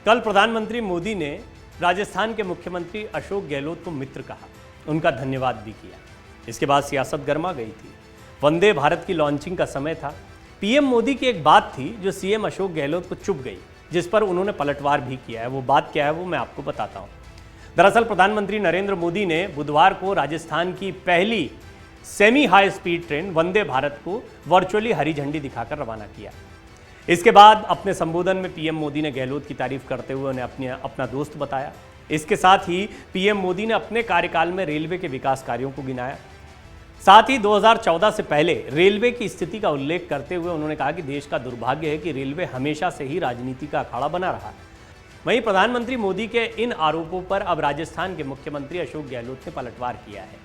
कल प्रधानमंत्री मोदी ने राजस्थान के मुख्यमंत्री अशोक गहलोत को मित्र कहा, उनका धन्यवाद भी किया। इसके बाद सियासत गर्मा गई थी। वंदे भारत की लॉन्चिंग का समय था। पीएम मोदी की एक बात थी जो सीएम अशोक गहलोत को चुभ गई, जिस पर उन्होंने पलटवार भी किया है। वो बात क्या है वो मैं आपको बताता हूँ। दरअसल प्रधानमंत्री नरेंद्र मोदी ने बुधवार को राजस्थान की पहली semi high speed train Vande Bharat को वर्चुअली हरी झंडी दिखाकर रवाना किया। इसके बाद अपने संबोधन में पीएम मोदी ने गहलोत की तारीफ करते हुए उन्हें अपना दोस्त बताया। इसके साथ ही पीएम मोदी ने अपने कार्यकाल में रेलवे के विकास कार्यों को गिनाया। साथ ही 2014 से पहले रेलवे की स्थिति का उल्लेख करते हुए उन्होंने कहा कि देश का दुर्भाग्य है कि रेलवे हमेशा से ही राजनीति का अखाड़ा बना रहा। वहीं प्रधानमंत्री मोदी के इन आरोपों पर अब राजस्थान के मुख्यमंत्री अशोक गहलोत ने पलटवार किया है।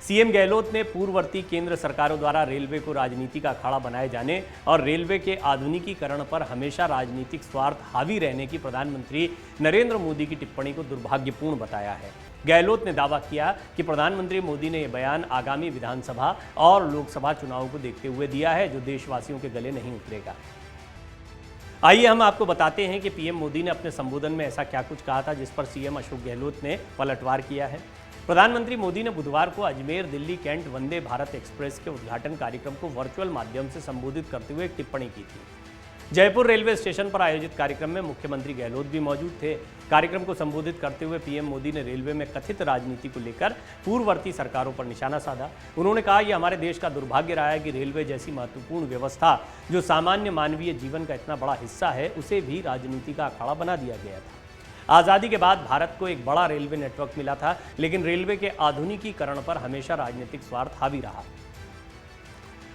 सीएम गहलोत ने पूर्ववर्ती केंद्र सरकारों द्वारा रेलवे को राजनीति का अखाड़ा बनाए जाने और रेलवे के आधुनिकीकरण पर हमेशा राजनीतिक स्वार्थ हावी रहने की प्रधानमंत्री नरेंद्र मोदी की टिप्पणी को दुर्भाग्यपूर्ण बताया है। गहलोत ने दावा किया कि प्रधानमंत्री मोदी ने यह बयान आगामी विधानसभा और लोकसभा चुनावों को देखते हुए दिया है, जो देशवासियों के गले नहीं उतरेगा। आइए हम आपको बताते हैं कि पीएम मोदी ने अपने संबोधन में ऐसा क्या कुछ कहा था जिस पर सीएम अशोक गहलोत ने पलटवार किया है। प्रधानमंत्री मोदी ने बुधवार को अजमेर दिल्ली कैंट वंदे भारत एक्सप्रेस के उद्घाटन कार्यक्रम को वर्चुअल माध्यम से संबोधित करते हुए एक टिप्पणी की थी। जयपुर रेलवे स्टेशन पर आयोजित कार्यक्रम में मुख्यमंत्री गहलोत भी मौजूद थे। कार्यक्रम को संबोधित करते हुए पीएम मोदी ने रेलवे में कथित राजनीति को लेकर पूर्ववर्ती सरकारों पर निशाना साधा। उन्होंने कहा, यह हमारे देश का दुर्भाग्य रहा है कि रेलवे जैसी महत्वपूर्ण व्यवस्था जो सामान्य मानवीय जीवन का इतना बड़ा हिस्सा है, उसे भी राजनीति का अखाड़ा बना दिया गया था। आज़ादी के बाद भारत को एक बड़ा रेलवे नेटवर्क मिला था, लेकिन रेलवे के आधुनिकीकरण पर हमेशा राजनीतिक स्वार्थ हावी रहा।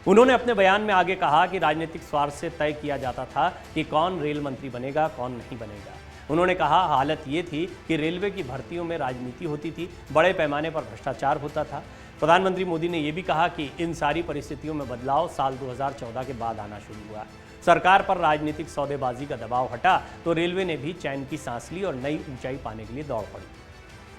उन्होंने अपने बयान में आगे कहा कि राजनीतिक स्वार्थ से तय किया जाता था कि कौन रेल मंत्री बनेगा, कौन नहीं बनेगा। उन्होंने कहा, हालत ये थी कि रेलवे की भर्तियों में राजनीति होती थी, बड़े पैमाने पर भ्रष्टाचार होता था। प्रधानमंत्री मोदी ने यह भी कहा कि इन सारी परिस्थितियों में बदलाव साल 2014 के बाद आना शुरू हुआ। सरकार पर राजनीतिक सौदेबाजी का दबाव हटा तो रेलवे ने भी चैन की सांस ली और नई ऊंचाई पाने के लिए दौड़ पड़ी।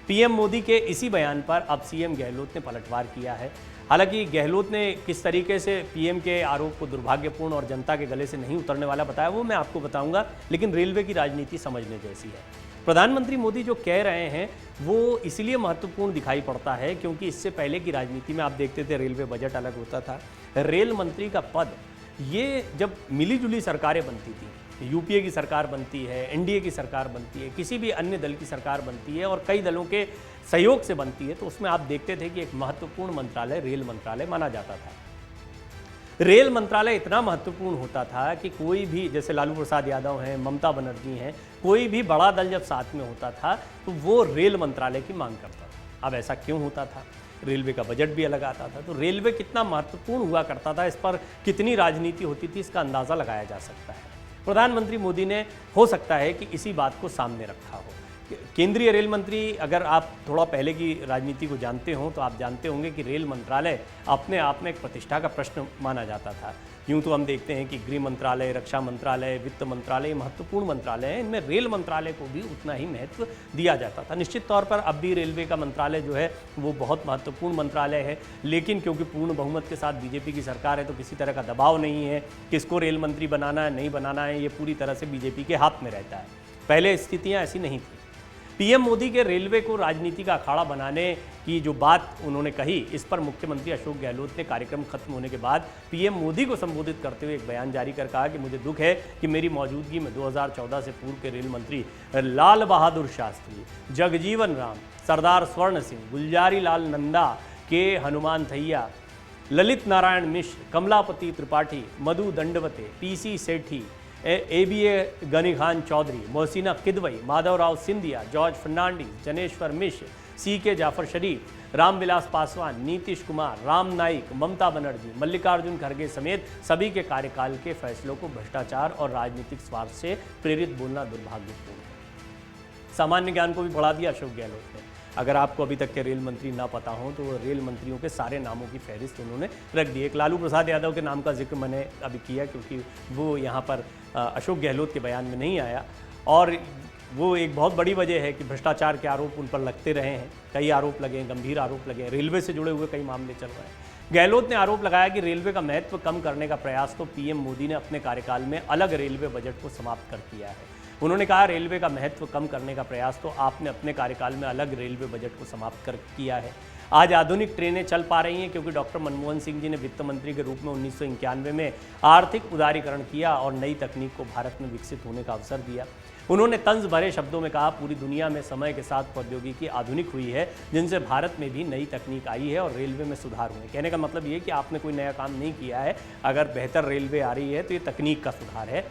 पीएम मोदी के इसी बयान पर अब सीएम गहलोत ने पलटवार किया है। हालांकि गहलोत ने किस तरीके से पीएम के आरोप को दुर्भाग्यपूर्ण और जनता के गले से नहीं उतरने वाला बताया वो मैं आपको बताऊंगा, लेकिन रेलवे की राजनीति समझने जैसी है। प्रधानमंत्री मोदी जो कह रहे हैं वो इसलिए महत्वपूर्ण दिखाई पड़ता है क्योंकि इससे पहले की राजनीति में आप देखते थे रेलवे बजट अलग होता था। रेल मंत्री का पद ये जब मिली जुली सरकारें बनती थी, यूपीए की सरकार बनती है, एनडीए की सरकार बनती है, किसी भी अन्य दल की सरकार बनती है और कई दलों के सहयोग से बनती है, तो उसमें आप देखते थे कि एक महत्वपूर्ण मंत्रालय रेल मंत्रालय माना जाता था। रेल मंत्रालय इतना महत्वपूर्ण होता था कि कोई भी, जैसे लालू प्रसाद यादव हैं, ममता बनर्जी हैं, कोई भी बड़ा दल जब साथ में होता था तो वो रेल मंत्रालय की मांग करता था। अब ऐसा क्यों होता था? रेलवे का बजट भी अलग आता था, तो रेलवे कितना महत्वपूर्ण हुआ करता था, इस पर कितनी राजनीति होती थी, इसका अंदाज़ा लगाया जा सकता है। प्रधानमंत्री मोदी ने हो सकता है कि इसी बात को सामने रखा हो। केंद्रीय रेल मंत्री, अगर आप थोड़ा पहले की राजनीति को जानते हो तो आप जानते होंगे कि रेल मंत्रालय अपने आप में एक प्रतिष्ठा का प्रश्न माना जाता था। यूँ तो हम देखते हैं कि गृह मंत्रालय, रक्षा मंत्रालय, वित्त मंत्रालय महत्वपूर्ण मंत्रालय हैं, इनमें रेल मंत्रालय को भी उतना ही महत्व दिया जाता था। निश्चित तौर पर अब भी रेलवे का मंत्रालय जो है वो बहुत महत्वपूर्ण मंत्रालय है, लेकिन क्योंकि पूर्ण बहुमत के साथ बीजेपी की सरकार है तो किसी तरह का दबाव नहीं है, किसको रेल मंत्री बनाना है नहीं बनाना है, ये पूरी तरह से बीजेपी के हाथ में रहता है। पहले स्थितियाँ ऐसी नहीं थी। पीएम मोदी के रेलवे को राजनीति का अखाड़ा बनाने की जो बात उन्होंने कही, इस पर मुख्यमंत्री अशोक गहलोत ने कार्यक्रम खत्म होने के बाद पीएम मोदी को संबोधित करते हुए एक बयान जारी कर कहा कि मुझे दुख है कि मेरी मौजूदगी में 2014 से पूर्व के रेल मंत्री लाल बहादुर शास्त्री, जगजीवन राम, सरदार स्वर्ण सिंह, गुलजारी लाल नंदा, के हनुमान थैया, ललित नारायण मिश्र, कमलापति त्रिपाठी, मधु दंडवते, पीसी सेठी, ABA Ghani Khan Chaudhary, Mohsina Kidwai, Madhavrao Scindia, George Fernandes, Janeshwar Mishra, C K Jafar शरीफ, रामविलास पासवान, नीतीश कुमार, राम नाईक, ममता बनर्जी, मल्लिकार्जुन खड़गे समेत सभी के कार्यकाल के फैसलों को भ्रष्टाचार और राजनीतिक स्वार्थ से प्रेरित बोलना दुर्भाग्यपूर्ण है। सामान्य ज्ञान को भी बढ़ा दिया अशोक गहलोत ने। अगर आपको अभी तक के रेल मंत्री ना पता हो तो रेल मंत्रियों के सारे नामों की फहरिस्त उन्होंने रख दी। एक लालू प्रसाद यादव के नाम का जिक्र मैंने अभी किया क्योंकि वो यहाँ पर अशोक गहलोत के बयान में नहीं आया, और वो एक बहुत बड़ी वजह है कि भ्रष्टाचार के आरोप उन पर लगते रहे हैं। कई आरोप लगे, गंभीर आरोप लगे, रेलवे से जुड़े हुए कई मामले चल रहे हैं। गहलोत ने आरोप लगाया कि रेलवे का महत्व कम करने का प्रयास तो पीएम मोदी ने अपने कार्यकाल में अलग रेलवे बजट को समाप्त कर किया है। उन्होंने कहा रेलवे का महत्व कम करने का प्रयास तो आपने अपने कार्यकाल में अलग रेलवे बजट को समाप्त कर किया है। आज आधुनिक ट्रेनें चल पा रही हैं क्योंकि डॉक्टर मनमोहन सिंह जी ने वित्त मंत्री के रूप में 1991 में आर्थिक उदारीकरण किया और नई तकनीक को भारत में विकसित होने का अवसर दिया। उन्होंने तंज भरे शब्दों में कहा, पूरी दुनिया में समय के साथ प्रौद्योगिकी आधुनिक हुई है, जिनसे भारत में भी नई तकनीक आई है और रेलवे में सुधार हुए। कहने का मतलब ये कि आपने कोई नया काम नहीं किया है, अगर बेहतर रेलवे आ रही है तो ये तकनीक का सुधार है।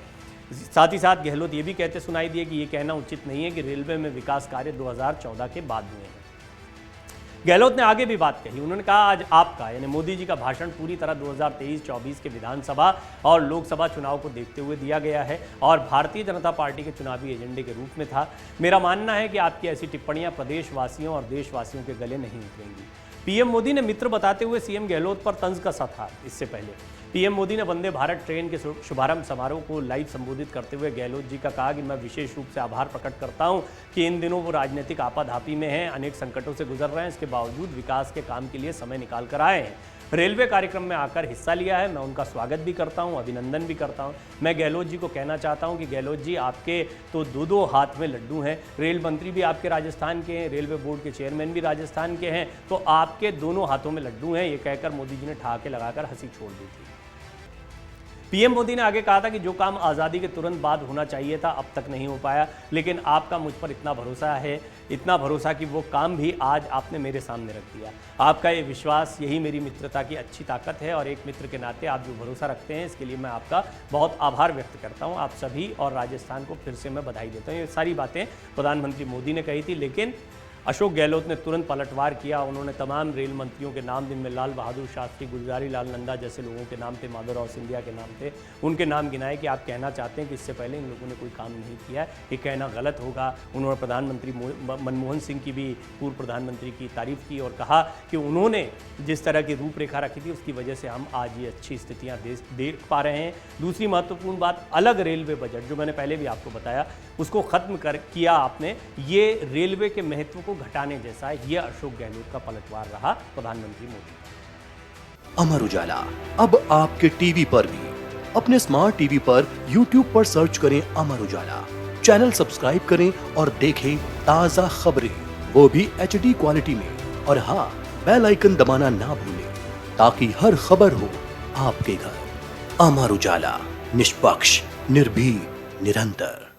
साथ ही साथ गहलोत ये भी कहते सुनाई दिए कि ये कहना उचित नहीं है कि रेलवे में विकास कार्य 2014 के बाद हुए हैं। गहलोत ने आगे भी बात कही। उन्होंने कहा, आज आपका यानी मोदी जी का भाषण पूरी तरह 2023-24 के विधानसभा और लोकसभा चुनाव को देखते हुए दिया गया है और भारतीय जनता पार्टी के चुनावी एजेंडे के रूप में था। मेरा मानना है कि आपकी ऐसी टिप्पणियां प्रदेशवासियों और देशवासियों के गले नहीं उतरेंगी। पीएम मोदी ने मित्र बताते हुए सीएम गहलोत पर तंज कसा था। इससे पहले पीएम मोदी ने वंदे भारत ट्रेन के शुभारंभ समारोह को लाइव संबोधित करते हुए गहलोत जी का कहा कि मैं विशेष रूप से आभार प्रकट करता हूं कि इन दिनों वो राजनीतिक आपाधापी में हैं, अनेक संकटों से गुजर रहे हैं, इसके बावजूद विकास के काम के लिए समय निकाल कर आए हैं। रेलवे कार्यक्रम में आकर हिस्सा लिया है, मैं उनका स्वागत भी करता हूं, अभिनंदन भी करता हूं। मैं गहलोत जी को कहना चाहता हूं कि गहलोत जी, आपके तो दो हाथ में लड्डू हैं। रेल मंत्री भी आपके राजस्थान के हैं, रेलवे बोर्ड के चेयरमैन भी राजस्थान के हैं, तो आपके दोनों हाथों में लड्डू हैं। ये कहकर मोदी जी ने ठहाके लगाकर हंसी छोड़ दी थी। पीएम मोदी ने आगे कहा था कि जो काम आज़ादी के तुरंत बाद होना चाहिए था अब तक नहीं हो पाया, लेकिन आपका मुझ पर इतना भरोसा है, इतना भरोसा कि वो काम भी आज आपने मेरे सामने रख दिया। आपका ये विश्वास, यही मेरी मित्रता की अच्छी ताकत है और एक मित्र के नाते आप जो भरोसा रखते हैं इसके लिए मैं आपका बहुत आभार व्यक्त करता हूँ। आप सभी और राजस्थान को फिर से मैं बधाई देता हूँ। ये सारी बातें प्रधानमंत्री मोदी ने कही थी, लेकिन अशोक गहलोत ने तुरंत पलटवार किया। उन्होंने तमाम रेल मंत्रियों के नाम, जिनमें लाल बहादुर शास्त्री, गुलजारी लाल नंदा जैसे लोगों के नाम थे, माधवराव सिंधिया के नाम थे, उनके नाम गिनाए कि आप कहना चाहते हैं कि इससे पहले इन लोगों ने कोई काम नहीं किया है, ये कहना गलत होगा। उन्होंने प्रधानमंत्री मनमोहन सिंह की भी, पूर्व प्रधानमंत्री की तारीफ की और कहा कि उन्होंने जिस तरह की रूपरेखा रखी थी उसकी वजह से हम आज ये अच्छी स्थितियाँ देख पा रहे हैं। दूसरी महत्वपूर्ण बात, अलग रेलवे बजट, जो मैंने पहले भी आपको बताया, उसको खत्म किया आपने। ये रेलवे के महत्व को घटाने जैसा है। ये अशोक गहलोत का पलटवार रहा प्रधानमंत्री मोदी। अमर उजाला अब आपके टीवी पर भी। अपने स्मार्ट टीवी पर YouTube पर सर्च करें अमर उजाला, चैनल सब्सक्राइब करें और देखें ताजा खबरें, वो भी HD क्वालिटी में। और हाँ, बेल आइकन दबाना ना भूलें ताकि हर खबर हो आपके घर। अमर उजाला, निष्पक्ष, निर्भीक, निरंतर।